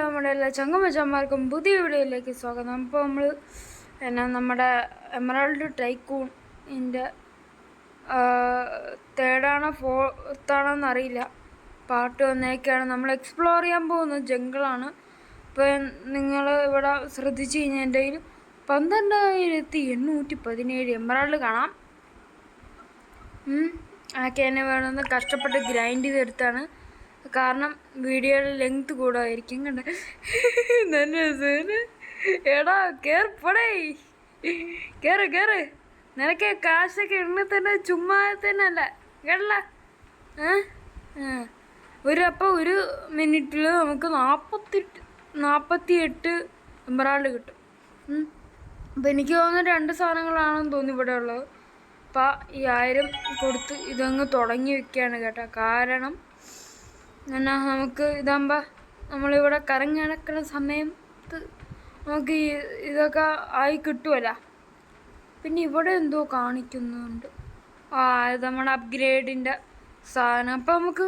നമ്മുടെ എല്ലാ ചങ്ങമച്ചന്മാർക്കും പുതിയ വീഡിയോയിലേക്ക് സ്വാഗതം. അപ്പോൾ നമ്മൾ നമ്മുടെ എമറാൾഡ് ടൈക്കൂണിൻ്റെ തേർഡാണോ ഫോർത്താണോന്ന് അറിയില്ല പാർട്ട് വന്നേക്കാണ്. നമ്മൾ എക്സ്പ്ലോർ ചെയ്യാൻ പോകുന്നത് ജംഗിളാണ്. ഇപ്പോൾ നിങ്ങൾ ഇവിടെ ശ്രദ്ധിച്ചു കഴിഞ്ഞാൽ എൻ്റെ കയ്യിൽ 12,817 എമറാൾഡ് കാണാം. ആക്കെ എന്നെ വേണമെന്ന് കഷ്ടപ്പെട്ട് ഗ്രൈൻഡ് ചെയ്തെടുത്താണ്. കാരണം വീഡിയോയുടെ ലെങ്ത് കൂടായിരിക്കും. കണ്ട നല്ല രസമാണ്. എടാ കേറപ്പടേ, കേറ്. നിനക്ക് കാശൊക്കെ എണ്ണ തന്നെ ചുമ്മാ തന്നെ അല്ല കേട്ടല്ല. ഒരു മിനിറ്റിൽ നമുക്ക് 48 എമറാൾഡ് കിട്ടും. അപ്പം എനിക്ക് തോന്നുന്നു 2 സാധനങ്ങളാണെന്ന് തോന്നി ഇവിടെ ഉള്ളത്. അപ്പം ഈ 1000 കൊടുത്ത് ഇതങ്ങ് തുടങ്ങി വെക്കുകയാണ് കേട്ടോ. കാരണം എന്നാ നമുക്ക് ഇതാകുമ്പോൾ നമ്മളിവിടെ കറങ്ങി നടക്കുന്ന സമയത്ത് നമുക്ക് ഇതൊക്കെ ആയി കിട്ടുമല്ലോ. പിന്നെ ഇവിടെ എന്തോ കാണിക്കുന്നുണ്ട്. ഇത് നമ്മുടെ അപ്ഗ്രേഡിൻ്റെ സാധനം. അപ്പം നമുക്ക്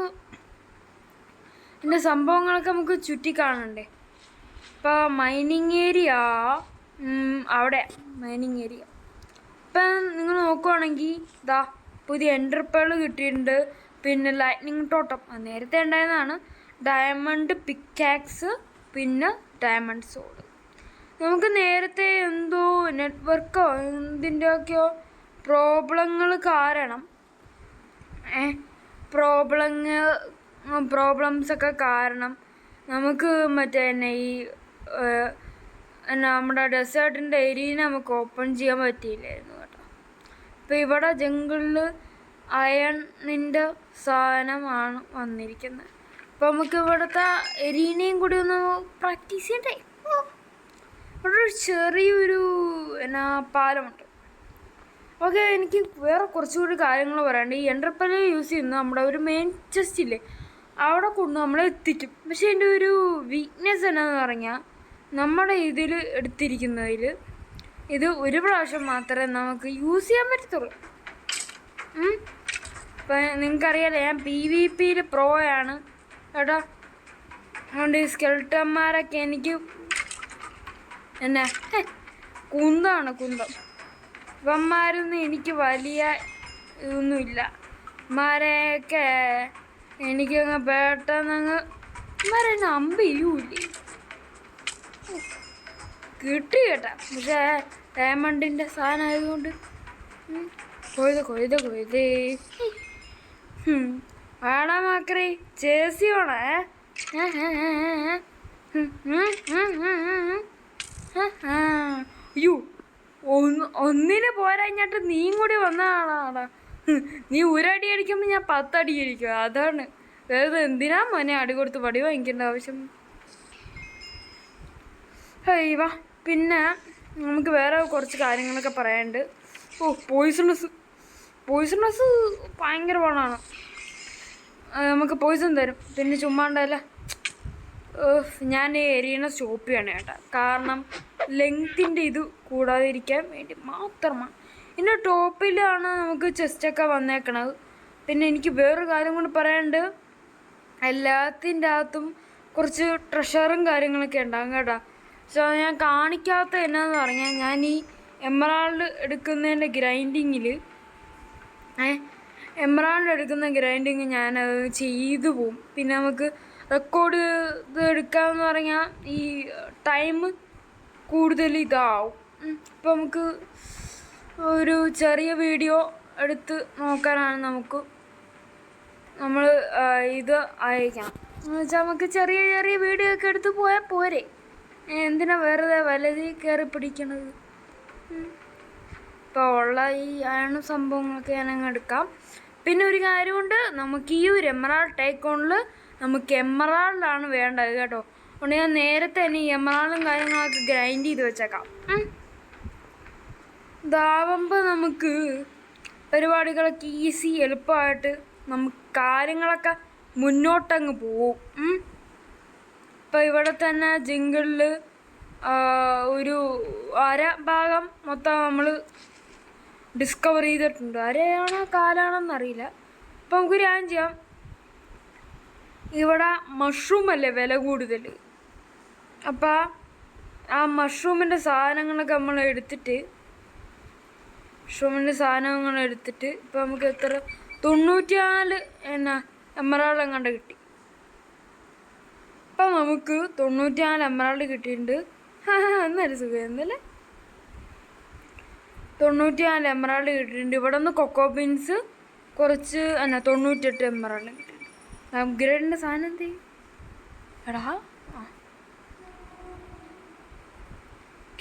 ഇതിൻ്റെ സംഭവങ്ങളൊക്കെ നമുക്ക് ചുറ്റി കാണണ്ടേ. ഇപ്പോൾ മൈനിങ് ഏരിയ അവിടെ മൈനിങ് ഏരിയ ഇപ്പം നിങ്ങൾ നോക്കുവാണെങ്കിൽ ഇതാ പുതിയ എൻഡർപേൾ കിട്ടിയിട്ടുണ്ട്. പിന്നെ ലൈറ്റ്നിങ് ടോട്ടം നേരത്തെ ഉണ്ടായതാണ്. ഡയമണ്ട് പിക്കാക്സ്, പിന്നെ ഡയമണ്ട് സോഡ്. നമുക്ക് നേരത്തെ എന്തോ നെറ്റ്വർക്കോ എന്തിൻ്റെയൊക്കെയോ പ്രോബ്ലങ്ങൾ കാരണം പ്രോബ്ലംസൊക്കെ കാരണം നമുക്ക് മറ്റേ തന്നെ ഈ നമ്മുടെ ഡെസേർട്ടിൻ്റെ ഏരിയ നമുക്ക് ഓപ്പൺ ചെയ്യാൻ പറ്റിയില്ലായിരുന്നു കേട്ടോ. ഇപ്പോൾ ഇവിടെ ജംഗിളിൽ അയണിൻ്റെ സാധനമാണ് വന്നിരിക്കുന്നത്. അപ്പോൾ നമുക്ക് ഇവിടുത്തെ എരീനയും കൂടി ഒന്ന് പ്രാക്ടീസ് ചെയ്യണ്ടേ. ഇവിടെ ഒരു ചെറിയൊരു പാലമുണ്ട്. ഓക്കെ, എനിക്ക് വേറെ കുറച്ചുകൂടി കാര്യങ്ങൾ പറയാനുണ്ട്. ഈ എൻഡർപെൽ യൂസ് ചെയ്യുന്ന നമ്മുടെ ഒരു മെയിൻ ചെസ്റ്റില്ലേ, അവിടെ കൊണ്ട് നമ്മളെ എത്തിക്കും. പക്ഷേ എൻ്റെ ഒരു വീക്ക്നെസ് എന്നാന്ന് പറഞ്ഞാൽ നമ്മുടെ ഇതിൽ എടുത്തിരിക്കുന്നതിൽ ഇത് ഒരു പ്രാവശ്യം മാത്രമേ നമുക്ക് യൂസ് ചെയ്യാൻ പറ്റത്തുള്ളൂ. ഇപ്പം നിങ്ങൾക്കറിയാലോ, ഞാൻ PvPയിൽ പ്രോയാണ് കേട്ടോ. അതുകൊണ്ട് ഈ സ്കെൽട്ടന്മാരൊക്കെ എനിക്ക് കുന്തം. ഇവന്മാരൊന്നും എനിക്ക് വലിയ ഇതൊന്നുമില്ല. ഇവന്മാരെയൊക്കെ എനിക്കങ്ങ് പെട്ടെന്നങ്ങ് ഇവരെന്നെ അമ്പ് ചെയ്യൂലേ. കിട്ടി കേട്ടാ. പക്ഷേ ഡയമണ്ടിൻ്റെ സാധനം ആയതുകൊണ്ട് കൊയ്ത് വേണം മാക്രി ചേസി വേണേ. അയ്യോ, ഒന്നിന് പോരാഞ്ഞിട്ട് നീയും കൂടി വന്നതാണാടാ. നീ ഒരടി അടിക്കുമ്പോൾ ഞാൻ 10 അടി അടിക്കും. അതാണ് വേറെ എന്തിനാ മോനെ അടി കൊടുത്ത് പടി വാങ്ങിക്കേണ്ട ആവശ്യം. വാ, പിന്നെ നമുക്ക് വേറെ കുറച്ച് കാര്യങ്ങളൊക്കെ പറയാനുണ്ട്. പോയിസണസ് ഭയങ്കര പാടാണ്. നമുക്ക് പോയിസൺ തരും. പിന്നെ ചുമ്മാണ്ടല്ല ഞാൻ എരിയണ സ്റ്റോപ്പ് ചെയ്യണം കേട്ടോ. കാരണം ലെങ്ത്തിൻ്റെ ഇത് കൂടാതിരിക്കാൻ വേണ്ടി മാത്രമാണ്. ഇതിൻ്റെ ടോപ്പിലാണ് നമുക്ക് ചെസ്റ്റൊക്കെ വന്നേക്കണത്. പിന്നെ എനിക്ക് വേറൊരു കാര്യം കൊണ്ട് പറയാനുണ്ട്. എല്ലാത്തിൻ്റെ അകത്തും കുറച്ച് ട്രഷറും കാര്യങ്ങളൊക്കെ ഉണ്ടാകും കേട്ടോ. സോ ഞാൻ കാണിക്കാത്ത എന്നാന്ന് പറഞ്ഞാൽ, ഞാൻ ഈ എമറാൾഡ് എടുക്കുന്നതിൻ്റെ ഗ്രൈൻഡിങ്ങിൽ ഞാൻ ചെയ്തു പോവും. പിന്നെ നമുക്ക് റെക്കോർഡ് ഇത് എടുക്കാമെന്ന് പറഞ്ഞാൽ ഈ ടൈം കൂടുതൽ ഇതാവും. ഇപ്പം നമുക്ക് ഒരു ചെറിയ വീഡിയോ എടുത്ത് നോക്കാനാണ് നമ്മൾ ഇത് അയക്കണം എന്ന് വെച്ചാൽ നമുക്ക് ചെറിയ വീഡിയോ ഒക്കെ എടുത്ത് പോയാൽ പോരെ. എന്തിനാ വെറുതെ വലതി കയറി പിടിക്കണത്. ഇപ്പോൾ ഉള്ള ഈ അയണ് സംഭവങ്ങളൊക്കെ ഞാനങ്ങ് എടുക്കാം. പിന്നെ ഒരു കാര്യമുണ്ട്, നമുക്ക് ഈ ഒരു എമറാൾഡ് ടൈക്കൂണിൽ നമുക്ക് എമറാൾഡാണ് വേണ്ടത് കേട്ടോ. അതുകൊണ്ട് ഞാൻ നേരത്തെ തന്നെ ഈ എമറാൾഡും കാര്യങ്ങളൊക്കെ ഗ്രൈൻഡ് ചെയ്ത് വെച്ചേക്കാം. ഇതാവുമ്പോൾ നമുക്ക് പരിപാടികളൊക്കെ എളുപ്പമായിട്ട് നമുക്ക് കാര്യങ്ങളൊക്കെ മുന്നോട്ടങ്ങ് പോവും. ഇപ്പോൾ ഇവിടെ തന്നെ ജംഗിളിൽ ഒരു ഭാഗം മൊത്തം നമ്മൾ ഡിസ്കവർ ചെയ്തിട്ടുണ്ട്. അരയാണോ കാലാണോന്നറിയില്ല. അപ്പോൾ നമുക്കൊരു കാര്യം ചെയ്യാം. ഇവിടെ മഷ്റൂം അല്ലേ വില കൂടുതൽ. അപ്പം ആ മഷ്റൂമിൻ്റെ സാധനങ്ങളൊക്കെ നമ്മൾ എടുത്തിട്ട് ഇപ്പം നമുക്ക് എത്ര 94 എമറാൾഡ് എങ്ങാണ്ട് കിട്ടി. അപ്പം നമുക്ക് 94 എമറാൾഡ് കിട്ടിയിട്ടുണ്ട്. എന്നൊരു സുഖം എന്നല്ലേ. 94 എമറാൾഡ് കിട്ടിയിട്ടുണ്ട്. ഇവിടെ നിന്ന് കൊക്കോ ബീൻസ് കുറച്ച് 98 എമറാൾഡ് കിട്ടിയിട്ടുണ്ട്. അപ്ഗ്രേഡിൻ്റെ സാധനം എന്ത് എടാ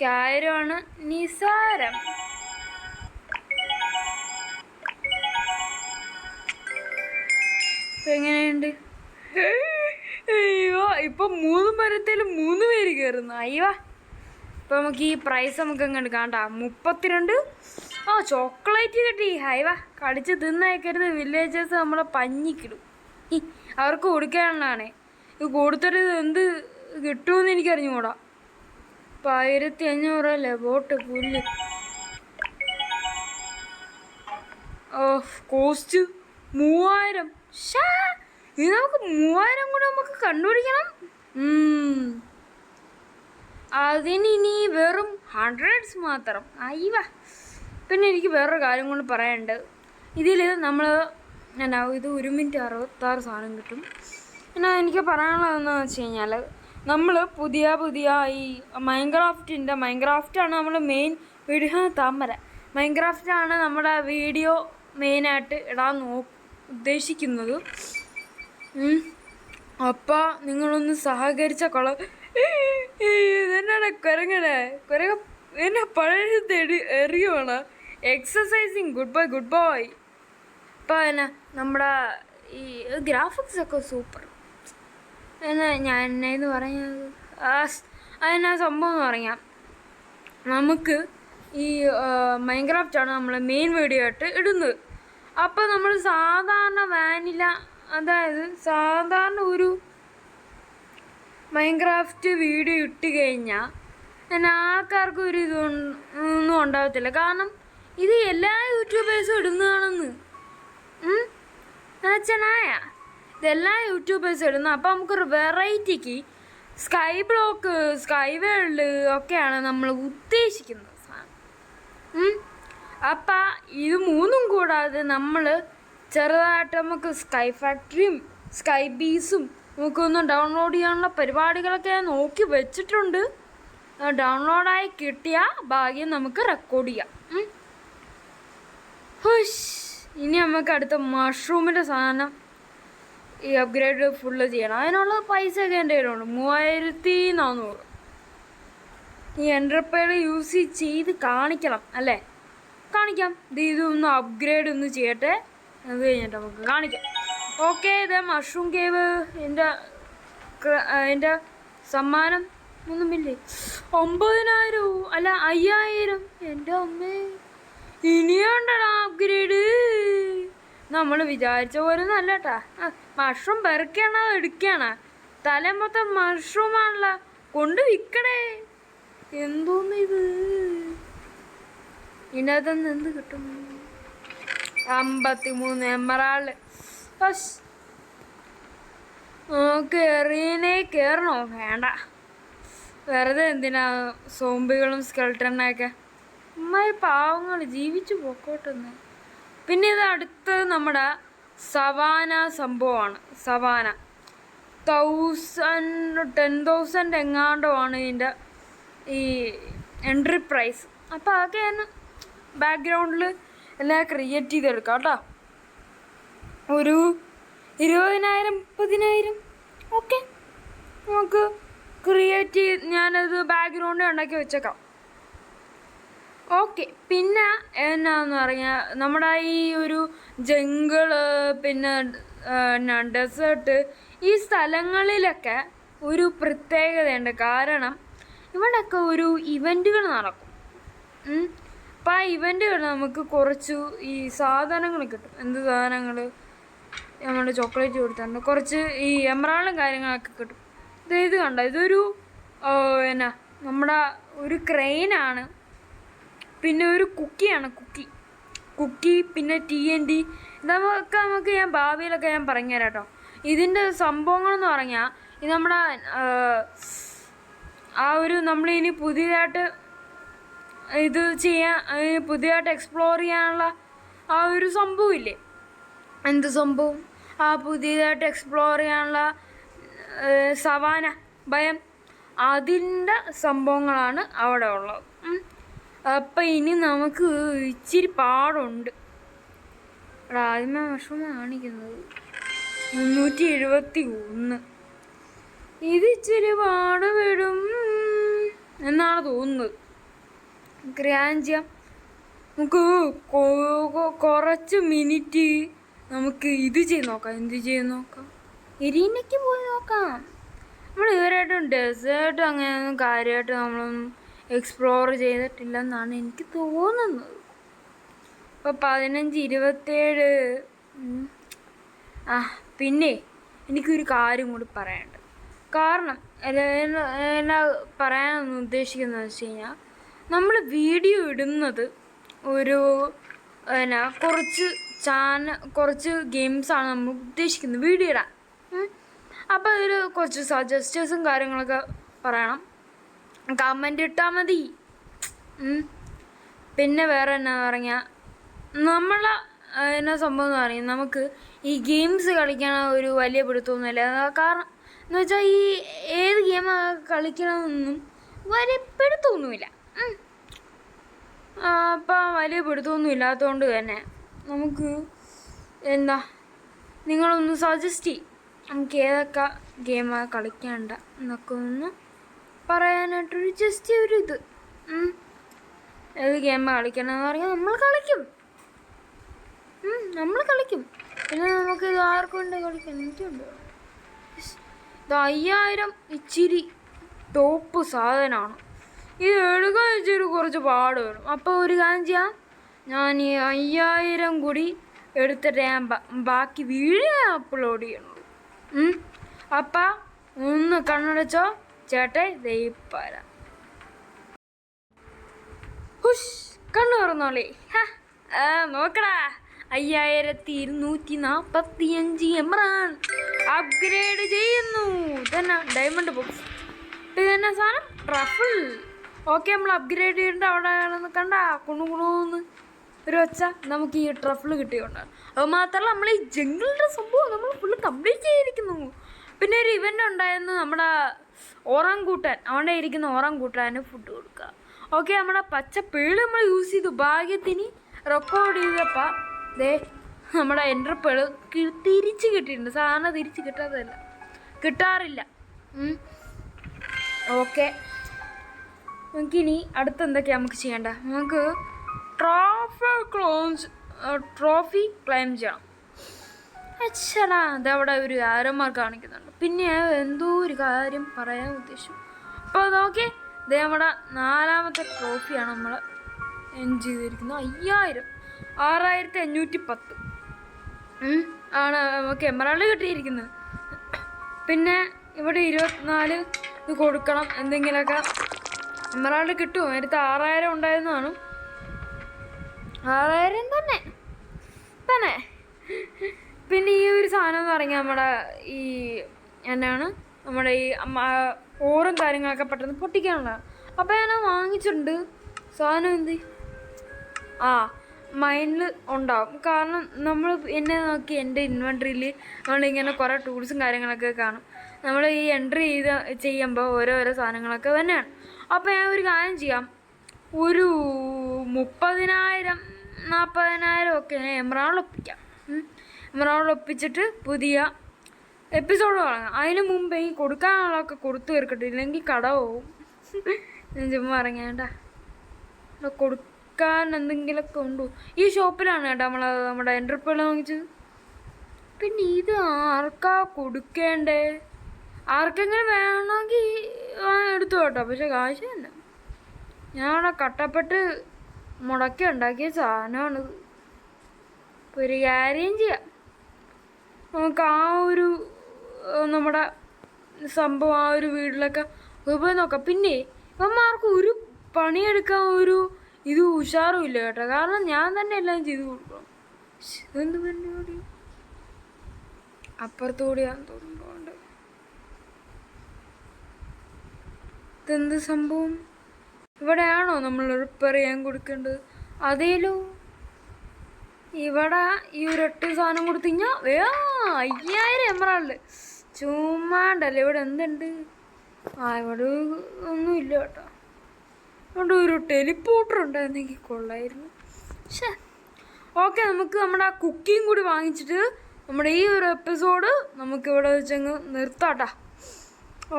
കാര്യമാണ് നിസാരം. ഇപ്പം എങ്ങനെയുണ്ട്? അയ്യോ ഇപ്പം 3 മരത്തിൽ 3 പേര് കയറുന്നു. അയ്യോ ഇപ്പം നമുക്ക് ഈ പ്രൈസ് നമുക്ക് അങ്ങോട്ട് കാണണ്ട. 32 ചോക്ലേറ്റ് കിട്ടി. ഹൈവാ കടിച്ച് തിന്നയക്കരുത്. വില്ലേജേഴ്സ് നമ്മളെ പഞ്ഞിക്കിടും. അവർക്ക് കൊടുക്കാനുള്ളതാണ്. ഇത് കൊടുത്തിട്ട് എന്ത് കിട്ടുമെന്ന് എനിക്കറിഞ്ഞുകൂടാ. 1500 അല്ലേ ബോട്ട് പുല്ല്. കോസ്റ്റ് 3000. ഇത് നമുക്ക് 3000 കൂടെ നമുക്ക് കണ്ടുപിടിക്കണം. അതിനി വെറും 100s മാത്രം. അയ്യവ പിന്നെ എനിക്ക് വേറൊരു കാര്യം കൊണ്ട് പറയാനുണ്ട്. ഇതിൽ നമ്മൾ ഇത് 1 മിനിറ്റ് 66 സാധനം കിട്ടും. പിന്നെ എനിക്ക് പറയാനുള്ളത് എന്താണെന്ന് വെച്ച് കഴിഞ്ഞാൽ നമ്മൾ പുതിയ ഈ മൈൻക്രാഫ്റ്റാണ് നമ്മൾ മെയിൻ വീഡിയോ മൈൻക്രാഫ്റ്റാണ് നമ്മുടെ വീഡിയോ മെയിനായിട്ട് ഇടാൻ ഉദ്ദേശിക്കുന്നത്. അപ്പം നിങ്ങളൊന്ന് സഹകരിച്ച കൊള്ളാം. ഇതെന്നാണ് കുരങ്ങനെ എന്നെ പഴയത് എറിയുവാണ്. Exercising good boy. അപ്പം നമ്മുടെ ഈ ഗ്രാഫിക്സൊക്കെ സൂപ്പർ. എന്നു പറഞ്ഞത് സംഭവം എന്ന് പറഞ്ഞാൽ നമുക്ക് ഈ മൈൻക്രാഫ്റ്റാണ് നമ്മൾ മെയിൻ വീഡിയോ ആയിട്ട് ഇടുന്നത്. അപ്പോൾ നമ്മൾ സാധാരണ അതായത് സാധാരണ ഒരു മൈൻക്രാഫ്റ്റ് വീഡിയോ ഇട്ട് കഴിഞ്ഞാൽ ആൾക്കാർക്കും ഒരു ഇതൊന്നും ഉണ്ടാകത്തില്ല. കാരണം ഇത് എല്ലാ യൂട്യൂബേഴ്സും ഇടുന്നതാണെന്ന് ഇതെല്ലാ യൂട്യൂബേഴ്സും ഇടുന്നു. അപ്പോൾ നമുക്കൊരു വെറൈറ്റിക്ക് സ്കൈ ബ്ലോക്ക്, സ്കൈ വേൾഡ് ഒക്കെയാണ് നമ്മൾ ഉദ്ദേശിക്കുന്നത് സാധനം. അപ്പം ഇത് 3ഉം കൂടാതെ നമ്മൾ ചെറുതായിട്ട് നമുക്ക് സ്കൈ ഫാക്ടറിയും സ്കൈ ബീസും നമുക്കൊന്ന് ഡൗൺലോഡ് ചെയ്യാനുള്ള പരിപാടികളൊക്കെ ഞാൻ നോക്കി വെച്ചിട്ടുണ്ട്. ഡൗൺലോഡായി കിട്ടിയ ഭാഗ്യം നമുക്ക് റെക്കോർഡ് ചെയ്യാം. ഇനി നമുക്ക് അടുത്ത മഷ്റൂമിൻ്റെ സാധനം ഈ അപ്ഗ്രേഡ് ഫുള്ള് ചെയ്യണം. അതിനുള്ള പൈസയൊക്കെ എൻ്റെ കയ്യിലുണ്ട് 3400. ഈ എൻ്റർപ്രൈഡ് യൂസ് ചെയ്ത് കാണിക്കണം അല്ലേ? കാണിക്കാം. ഇതൊന്ന് അപ്ഗ്രേഡ് ഒന്ന് ചെയ്യട്ടെ. അത് കഴിഞ്ഞിട്ട് നമുക്ക് കാണിക്കാം. ഓക്കെ ഇത് മഷ്റൂം കേവ്. എൻ്റെ സമ്മാനം ഒന്നുമില്ലേ? 9000 അല്ല 5000. എൻ്റെ അമ്മേ ഇനിയുണ്ടടാ അപ്ഗ്രേഡ്. നമ്മൾ വിചാരിച്ച പോലെ നല്ല കേട്ടാ. മഷ്റൂം പെറുക്കുകയാണോ എടുക്കുകയാണ്? തല മൊത്തം മഷ്റൂമാണല്ലോ. കൊണ്ട് വിൽക്കണേ. എന്തോന്ന് ഇത്? ഇതിനകത്തുനിന്ന് എന്ത് കിട്ടും? 53 എമറാൾഡ്. കയറണോ? വേണ്ട. വെറുതെ എന്തിനാ സോംബികളും സ്കെൽട്ടനൊക്കെ. അമ്മായി പാവങ്ങൾ ജീവിച്ചു പോക്കോട്ടെന്ന്. പിന്നെ ഇത് അടുത്തത് നമ്മുടെ സവാന സംഭവമാണ്. സവാന 10,000 എങ്ങാണ്ടോ ആണ് ഇതിൻ്റെ ഈ എൻട്രി പ്രൈസ്. അപ്പോൾ അതൊക്കെ ഞാൻ ബാക്ക്ഗ്രൗണ്ടിൽ എല്ലാം ക്രിയേറ്റ് ചെയ്തെടുക്കാം കേട്ടോ. ഒരു 20,000 30,000 ഓക്കെ നമുക്ക് ക്രിയേറ്റ് ചെയ്ത് ഞാനത് ബാക്ക്ഗ്രൗണ്ടിൽ ഉണ്ടാക്കി വെച്ചേക്കാം. ഓക്കെ പിന്നെ എന്നാന്ന് പറഞ്ഞാൽ നമ്മുടെ ഈ ഒരു ജംഗിള് പിന്നെ ഡെസേർട്ട് ഈ സ്ഥലങ്ങളിലൊക്കെ ഒരു പ്രത്യേകതയുണ്ട്. കാരണം ഇവിടെയൊക്കെ ഒരു ഇവൻറ്റുകൾ നടക്കും. അപ്പോൾ ആ ഇവൻറ്റുകൾ നമുക്ക് കുറച്ച് ഈ സാധനങ്ങൾ കിട്ടും. എന്ത് സാധനങ്ങൾ? നമ്മുടെ ചോക്ലേറ്റ് കൊടുത്തിട്ടുണ്ട്. കുറച്ച് ഈ എമറാൾഡും കാര്യങ്ങളൊക്കെ കിട്ടും. ഇത് കണ്ടോ? ഇതൊരു നമ്മുടെ ഒരു ക്രെയിനാണ്. പിന്നെ ഒരു കുക്കിയാണ്. കുക്കി പിന്നെ TNT ഇതൊക്കെ നമുക്ക് ഞാൻ ഭാവിയിലൊക്കെ ഞാൻ പറഞ്ഞുതരാം കേട്ടോ. ഇതിൻ്റെ സംഭവങ്ങളെന്ന് പറഞ്ഞാൽ ഇത് നമ്മുടെ ആ ഒരു നമ്മളിനി പുതിയതായിട്ട് ഇത് ചെയ്യാൻ പുതിയതായിട്ട് എക്സ്പ്ലോർ ചെയ്യാനുള്ള ആ ഒരു സംഭവമില്ലേ, എന്ത് സംഭവം, ആ പുതിയതായിട്ട് എക്സ്പ്ലോർ ചെയ്യാനുള്ള സവാന ഭയം, അതിൻ്റെ സംഭവങ്ങളാണ് അവിടെ ഉള്ളത്. അപ്പം ഇനി നമുക്ക് ഇച്ചിരി പാടുണ്ട്. ആദ്യമേ വിഷമം കാണിക്കുന്നത് 371. ഇത് ഇച്ചിരി പാട് വിടും എന്നാണ് തോന്നുന്നത്. ഗ്രാൻഡ് നമുക്ക് കുറച്ച് മിനിറ്റ് നമുക്ക് ഇത് ചെയ്ത് നോക്കാം. എന്ത് ചെയ്ത് നോക്കാം? എരീനയ്ക്ക് പോയി നോക്കാം. നമ്മൾ ഇവരായിട്ടും ഡെസേർട്ട് അങ്ങനെയൊന്നും കാര്യമായിട്ട് നമ്മളൊന്നും എക്സ്പ്ലോർ ചെയ്തിട്ടില്ലെന്നാണ് എനിക്ക് തോന്നുന്നത്. ഇപ്പോൾ 15:27. പിന്നെ എനിക്കൊരു കാര്യം കൂടി പറയാനുണ്ട്. കാരണം എന്നാ പറയാനൊന്നും ഉദ്ദേശിക്കുന്നത് വെച്ച് കഴിഞ്ഞാൽ, നമ്മൾ വീഡിയോ ഇടുന്നത് ഒരു കുറച്ച് ഗെയിംസാണ് നമ്മൾ ഉദ്ദേശിക്കുന്നത് വീഡിയോ ഇടാൻ. അപ്പോൾ അതിൽ കുറച്ച് സജസ്റ്റേഴ്സും കാര്യങ്ങളൊക്കെ പറയണം, കമൻ്റ് ഇട്ടാൽ മതി. പിന്നെ വേറെ എന്നാ പറഞ്ഞാൽ, നമ്മളെ എന്നാ സംഭവം എന്ന് പറയും, നമുക്ക് ഈ ഗെയിംസ് കളിക്കാൻ ഒരു വലിയ പിടുത്തമൊന്നുമില്ല. കാരണം എന്ന് വെച്ചാൽ ഈ ഏത് ഗെയിം കളിക്കണമെന്നൊന്നും വലിയ പിടുത്തമൊന്നുമില്ല. അപ്പം വലിയ പിടുത്തമൊന്നും ഇല്ലാത്തതുകൊണ്ട് തന്നെ നമുക്ക് എന്താ, നിങ്ങളൊന്ന് സജസ്റ്റ് ചെയ്യും നമുക്ക് ഏതൊക്കെ ഗെയിമാണ് കളിക്കേണ്ട എന്നൊക്കെ ഒന്ന് പറയാനായിട്ടൊരു ജസ്റ്റ് ഒരു ഇത്. ഏത് ഗെയിമാണ് കളിക്കണമെന്ന് പറഞ്ഞാൽ നമ്മൾ കളിക്കും. പിന്നെ നമുക്ക് ഇത് ആർക്കും ഉണ്ട് കളിക്കാൻ, എനിക്കുണ്ട്. ഇത് 5000 ഇച്ചിരി ടോപ്പ് സാധനമാണ്. ഇത് എടുക്കാൻ ഇച്ചിരി കുറച്ച് പാട് വരും. അപ്പോൾ ഒരു കാര്യം ചെയ്യാം, ഞാൻ ഈ 5000 കൂടി എടുത്തിട്ട് ഞാൻ ബാക്കി വീഡിയോ അപ്ലോഡ് ചെയ്യണുള്ളൂ. അപ്പം ഒന്ന് കണ്ണടച്ചോ ചേട്ടേ, ദയിപ്പാര കണ്ണു തുറന്നോളേ. നോക്കടാ, 5245 എംറാൻ അപ്ഗ്രേഡ് ചെയ്യുന്നു. ഇതന്നെ ഡയമണ്ട് ബോക്സ്. ഇതന്നെ സാധനം ട്രഫിൾ. ഓക്കെ, നമ്മൾ അപ്ഗ്രേഡ് ചെയ്യേണ്ട അവിടെ കണ്ട കുണുകുണൂന്ന് ഒരു ഒച്ച നമുക്ക് ഈ ട്രഫിൾ കിട്ടിയോണ്ടാണ്. അത് മാത്രമല്ല, നമ്മൾ ഈ ജംഗിളിൻ്റെ സംഭവം നമ്മൾ ഫുള്ള് കംപ്ലീറ്റ് ചെയ്തിരിക്കുന്നു. പിന്നെ ഒരു ഇവൻ്റ് ഉണ്ടായിരുന്നു, നമ്മുടെ ഓറാങ്കൂട്ടാൻ, അവിടെ ഇരിക്കുന്ന ഓറാങ്കൂട്ടാന് ഫുഡ് കൊടുക്കുക. ഓക്കെ, നമ്മുടെ പച്ച പേള് നമ്മൾ യൂസ് ചെയ്തു, ഭാഗ്യത്തിന് റെക്കോർഡ് ചെയ്തപ്പോൾ നമ്മുടെ എൻ്റെ പേള് തിരിച്ച് കിട്ടിയിട്ടുണ്ട്. സാധാരണ തിരിച്ച് കിട്ടാറില്ല. ഓക്കെ, നമുക്കിനി അടുത്ത് എന്തൊക്കെയാണ് നമുക്ക് ചെയ്യേണ്ട, നമുക്ക് ട്രോഫി ക്ലൈം ചെയ്യണം. അച്ഛടാ, അതവിടെ ഒരു ആരന്മാർ കാണിക്കുന്നുണ്ട്. പിന്നെ എന്തോ ഒരു കാര്യം പറയാൻ ഉദ്ദേശിച്ചു. അപ്പോൾ നോക്കി, ഇത് നമ്മുടെ 4ാമത്തെ ട്രോഫിയാണ് നമ്മൾ എൻ ചെയ്തിരിക്കുന്നത്. 6510 ആണ് നമുക്ക് എമറാൾഡ് കിട്ടിയിരിക്കുന്നത്. പിന്നെ ഇവിടെ 24 ഇത് കൊടുക്കണം, എന്തെങ്കിലുമൊക്കെ എമറാൾഡ് കിട്ടുമോ? നേരത്തെ 6000 ഉണ്ടായിരുന്നതാണ്. 6000 തന്നെ. പിന്നെ ഈ ഒരു സാധനം എന്ന് പറഞ്ഞാൽ നമ്മുടെ ഈ എന്നാണ്, നമ്മുടെ ഈ ഓറും കാര്യങ്ങളൊക്കെ പെട്ടെന്ന് പൊട്ടിക്കാനുള്ളതാണ്. അപ്പോൾ ഞാൻ വാങ്ങിച്ചിട്ടുണ്ട്. സാധനം മൈൻഡിൽ ഉണ്ടാവും. കാരണം നമ്മൾ എന്നെ നോക്കി എൻ്റെ ഇൻവെൻട്രിയിൽ നമ്മളിങ്ങനെ കുറേ ടൂൾസും കാര്യങ്ങളൊക്കെ കാണും. നമ്മൾ ഈ എൻട്രി ചെയ്യുമ്പോൾ ഓരോരോ സാധനങ്ങളൊക്കെ തന്നെയാണ്. അപ്പോൾ ഞാൻ ഒരു കാര്യം ചെയ്യാം, ഒരു 30,000-40,000 ഒക്കെ എമറാൾഡ് ഒപ്പിക്കാം. എമറാൾഡ് ഒപ്പിച്ചിട്ട് പുതിയ എപ്പിസോഡ് തുടങ്ങാം. അതിന് മുമ്പേ ഈ കൊടുക്കാനുള്ളതൊക്കെ കൊടുത്തു തീർക്കട്ടെ, ഇല്ലെങ്കിൽ കട പോവും. ഞാൻ ചുമ്മാ ഇറങ്ങേണ്ട, കൊടുക്കാൻ എന്തെങ്കിലുമൊക്കെ ഉണ്ടോ? ഈ ഷോപ്പിലാണ് കേട്ടോ നമ്മുടെ എൻ്റർപ്രൈസ് വാങ്ങിച്ചത്. പിന്നെ ഇത് ആർക്കാ കൊടുക്കേണ്ടേ? ആർക്കെങ്കിലും വേണമെങ്കിൽ എടുത്തു കേട്ടോ, പക്ഷെ കാശ് തന്നെ. ഞാൻ അവിടെ കട്ടപ്പെട്ട് മുടക്കി ഉണ്ടാക്കിയ സാധനമാണിത്. ഇപ്പോൾ ഒരു കാര്യം ചെയ്യാം, നമുക്ക് ആ ഒരു നമ്മുടെ സംഭവം ആ ഒരു വീട്ടിലൊക്കെ പോയി നോക്കാം. പിന്നെ ഇവന്മാർക്ക് ഒരു പണിയെടുക്കാൻ ഒരു ഇത് ഉഷാറും ഇല്ല കേട്ടോ. കാരണം ഞാൻ തന്നെ എല്ലാം ചെയ്ത് കൊടുക്കണം. എന്ത് പരിപാടി, അപ്പുറത്തുകൂടിയാന്ന് തോന്നുന്നുണ്ട്. ഇതെന്ത് സംഭവം? ഇവിടെയാണോ നമ്മൾ റിപ്പയർ ചെയ്യാൻ കൊടുക്കേണ്ടത്? അതേലോ, ഇവിടെ ഈ ഒരു 8 സാധനം കൊടുത്തു കഴിഞ്ഞാൽ 5000 എമറാൾഡ്. ചുമ്മാണ്ടല്ലേ. ഇവിടെ എന്തുണ്ട്? ഇവിടെ ഒന്നുമില്ല കേട്ടോ. അതുകൊണ്ട് ഒരു ടെലിപ്പോർട്ടർ ഉണ്ടായിരുന്നെങ്കിൽ കൊള്ളായിരുന്നു. പക്ഷേ ഓക്കെ, നമുക്ക് നമ്മുടെ ആ കുക്കിയും കൂടി വാങ്ങിച്ചിട്ട് നമ്മുടെ ഈ ഒരു എപ്പിസോഡ് നമുക്കിവിടെ വെച്ചങ്ങ് നിർത്താട്ടാ.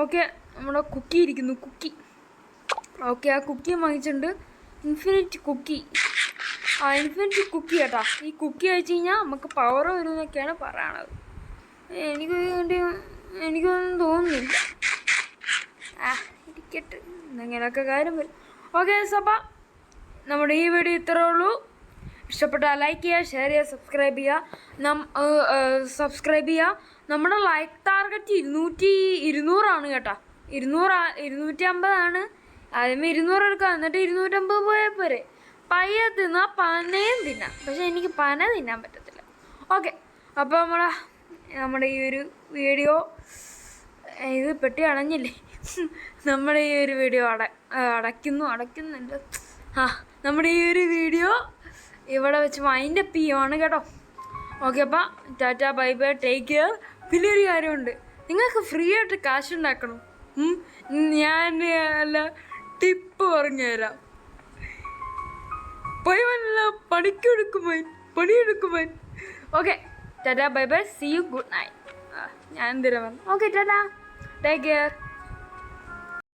ഓക്കെ, നമ്മുടെ കുക്കി ഇരിക്കുന്നു, കുക്കി. ഓക്കെ, ആ കുക്കിയും വാങ്ങിച്ചിട്ടുണ്ട്. ഇൻഫിനിറ്റ് കുക്കി. ഇൻഫിനിറ്റ് കുക്കി കേട്ടാ. ഈ കുക്കി കഴിച്ച് കഴിഞ്ഞാൽ നമുക്ക് പവർ വരും എന്നൊക്കെയാണ് പറയണത്. എനിക്കൊന്നും തോന്നുന്നില്ല. ഇരിക്കട്ടെ, എന്തെങ്കിലുമൊക്കെ കാര്യം വരും. ഓക്കെ, അപ്പം നമ്മുടെ ഈ വീഡിയോ ഇത്രേ ഉള്ളൂ. ഇഷ്ടപ്പെട്ടാൽ ലൈക്ക് ചെയ്യുക, ഷെയർ ചെയ്യുക, സബ്സ്ക്രൈബ് ചെയ്യുക. നമ്മുടെ ലൈക്ക് ടാർഗറ്റ് 200 കേട്ടോ. 250 ആദ്യമേ 200 എടുക്കാം, എന്നിട്ട് 250 പോയാൽ പോരെ. പയ്യ തിന്നാൽ പനയും തിന്നാം, പക്ഷെ എനിക്ക് പന തിന്നാൻ പറ്റത്തില്ല. ഓക്കെ, അപ്പോൾ നമ്മുടെ ഈ ഒരു വീഡിയോ, ഇത് പെട്ടി അടഞ്ഞില്ലേ, നമ്മുടെ ഈ ഒരു വീഡിയോ അടയ്ക്കുന്നുണ്ട്. നമ്മുടെ ഈ ഒരു വീഡിയോ ഇവിടെ വെച്ച് വൈൻഡപ്പ് ചെയ്യുവാണ് കേട്ടോ. ഓക്കെ, അപ്പം Tata, bye by, take care. പിന്നെ ഒരു കാര്യമുണ്ട്, നിങ്ങൾക്ക് ഫ്രീ ആയിട്ട് കാശ് ഉണ്ടാക്കണം. ഞാൻ അല്ല ടിപ്പ് പറഞ്ഞുതരാം. പണിയെടുക്കുമൻ. Okay, tata, bye bye, see you, good night. ഞാൻ എന്തിനാ പറഞ്ഞു? Okay, tata, take care.